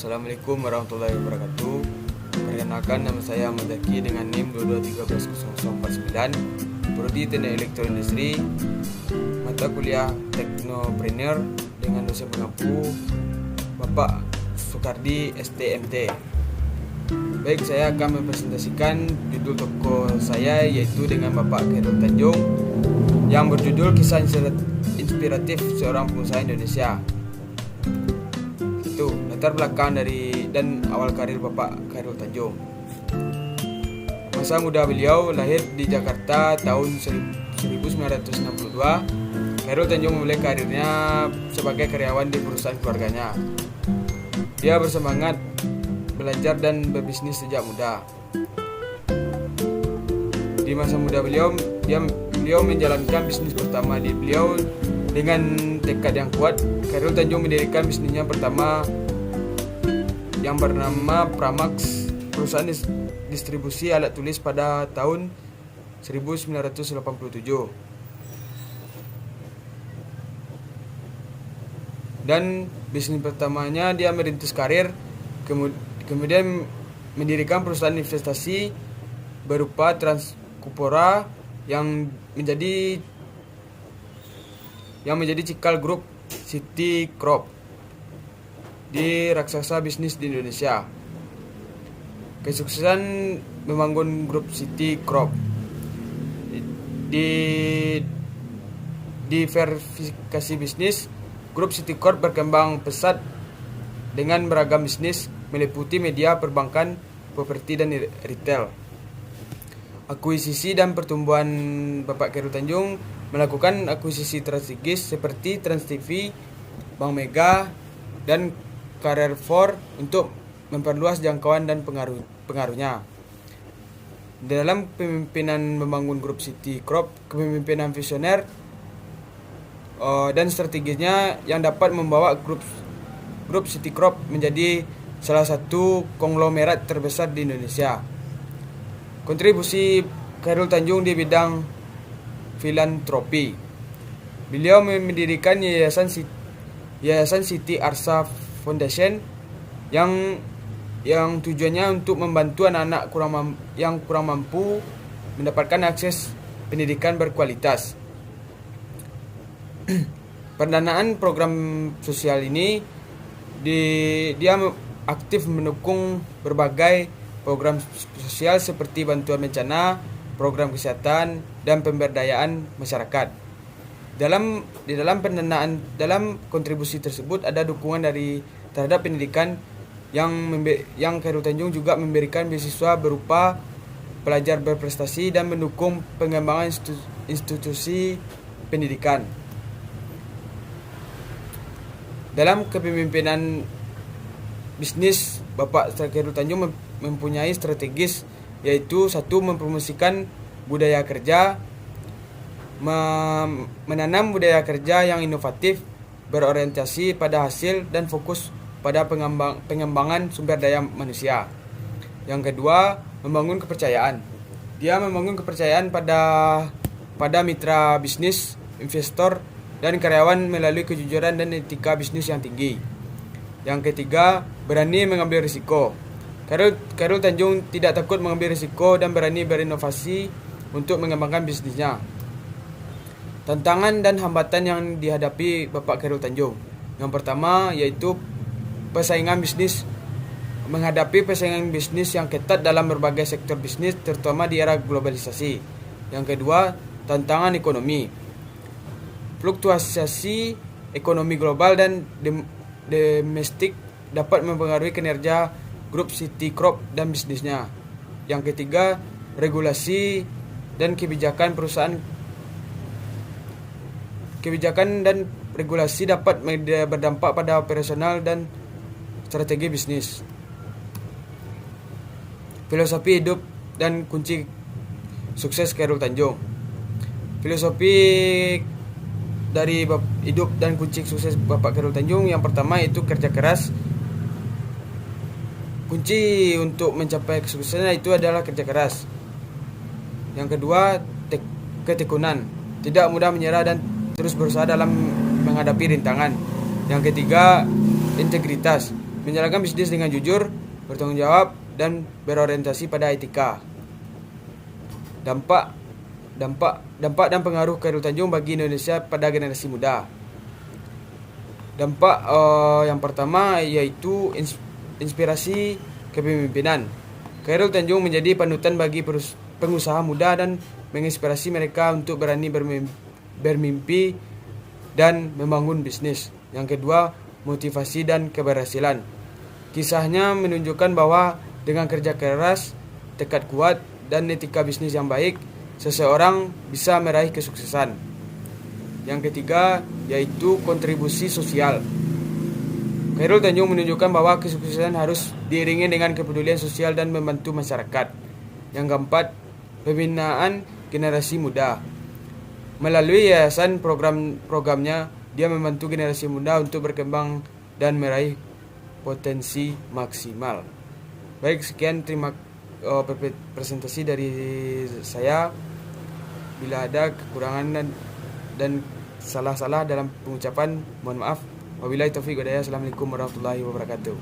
Assalamualaikum warahmatullahi wabarakatuh. Perkenalkan, nama saya Ahmad Zaki dengan NIM 22130049, Prodi Teknik Elektro Industri, mata kuliah Teknopreneur dengan dosen pengampu Bapak Sukardi STMT. Baik, saya akan mempresentasikan judul tokoh saya, yaitu dengan Bapak Khairul Tanjung, yang berjudul Kisah Inspiratif Seorang Pengusaha Indonesia. Itu latar belakang dari dan awal karir Bapak Khairul Tanjung. Masa muda beliau, lahir di Jakarta tahun 1962. Khairul Tanjung memulai karirnya sebagai karyawan di perusahaan keluarganya. Dia bersemangat belajar dan berbisnis sejak muda. Di masa muda beliau menjalankan bisnis pertama di beliau. Dengan tekad yang kuat, Khairul Tanjung mendirikan bisnisnya pertama yang bernama Pramax, perusahaan distribusi alat tulis, pada tahun 1987. Dan bisnis pertamanya dia merintis karir, kemudian mendirikan perusahaan investasi berupa Transkupora yang menjadi cikal grup City Corp di raksasa bisnis di Indonesia. Kesuksesan membangun grup City Corp di verifikasi bisnis, grup City Corp berkembang pesat dengan beragam bisnis meliputi media, perbankan, properti, dan retail. Akuisisi dan pertumbuhan Bapak Khairul Tanjung melakukan akuisisi strategis seperti Trans TV, Bank Mega, dan Carrefour untuk memperluas jangkauan dan pengaruhnya. Dalam pemimpinan membangun grup City Corp, kepemimpinan visioner dan strategisnya yang dapat membawa grup City Corp menjadi salah satu konglomerat terbesar di Indonesia. Kontribusi Khairul Tanjung di bidang filantropi. Beliau mendirikan Yayasan Siti Arsa Foundation yang tujuannya untuk membantu anak-anak yang kurang mampu mendapatkan akses pendidikan berkualitas. Pendanaan program sosial ini dia aktif mendukung berbagai program sosial seperti bantuan bencana, program kesehatan, dan pemberdayaan masyarakat. Di dalam kontribusi tersebut ada dukungan terhadap pendidikan yang Khairul Tanjung juga memberikan beasiswa berupa pelajar berprestasi dan mendukung pengembangan institusi pendidikan. Dalam kepemimpinan bisnis, Bapak Khairul Tanjung mempunyai strategis, yaitu satu, mempromosikan budaya kerja, menanam budaya kerja yang inovatif, berorientasi pada hasil, dan fokus pada pengembangan sumber daya manusia. Yang kedua, membangun kepercayaan. Dia membangun kepercayaan pada mitra bisnis, investor, dan karyawan melalui kejujuran dan etika bisnis yang tinggi. Yang ketiga, berani mengambil risiko. Khairul Tanjung tidak takut mengambil risiko dan berani berinovasi untuk mengembangkan bisnisnya. Tantangan dan hambatan yang dihadapi Bapak Khairul Tanjung. Yang pertama yaitu menghadapi persaingan bisnis yang ketat dalam berbagai sektor bisnis, terutama di era globalisasi. Yang kedua, tantangan ekonomi. Fluktuasi ekonomi global dan domestik dapat mempengaruhi kinerja grup City Corp dan bisnisnya. Yang ketiga, regulasi dan kebijakan dan regulasi dapat berdampak pada operasional dan strategi bisnis. Filosofi hidup dan kunci sukses Khairul Tanjung. Filosofi dari hidup dan kunci sukses Bapak Khairul Tanjung, yang pertama yaitu kerja keras. Kunci untuk mencapai kesuksesan itu adalah kerja keras. Yang kedua, ketekunan, tidak mudah menyerah dan terus berusaha dalam menghadapi rintangan. Yang ketiga, integritas, menjalankan bisnis dengan jujur, bertanggung jawab, dan berorientasi pada etika. Dampak dan pengaruh Khairul Tanjung bagi Indonesia pada generasi muda. Dampak yang pertama yaitu inspirasi kepemimpinan. Khairul Tanjung menjadi panutan bagi pengusaha muda dan menginspirasi mereka untuk berani bermimpi dan membangun bisnis. Yang kedua, motivasi dan keberhasilan. Kisahnya menunjukkan bahwa dengan kerja keras, tekad kuat, dan etika bisnis yang baik, seseorang bisa meraih kesuksesan. Yang ketiga, yaitu kontribusi sosial. Khairul Tanjung menunjukkan bahwa kesuksesan harus diiringi dengan kepedulian sosial dan membantu masyarakat. Yang keempat, pembinaan generasi muda. Melalui yayasan programnya, dia membantu generasi muda untuk berkembang dan meraih potensi maksimal. Baik, sekian presentasi dari saya. Bila ada kekurangan dan salah-salah dalam pengucapan, mohon maaf. Wabillahi taufiq wal hidayah. Assalamualaikum warahmatullahi wabarakatuh.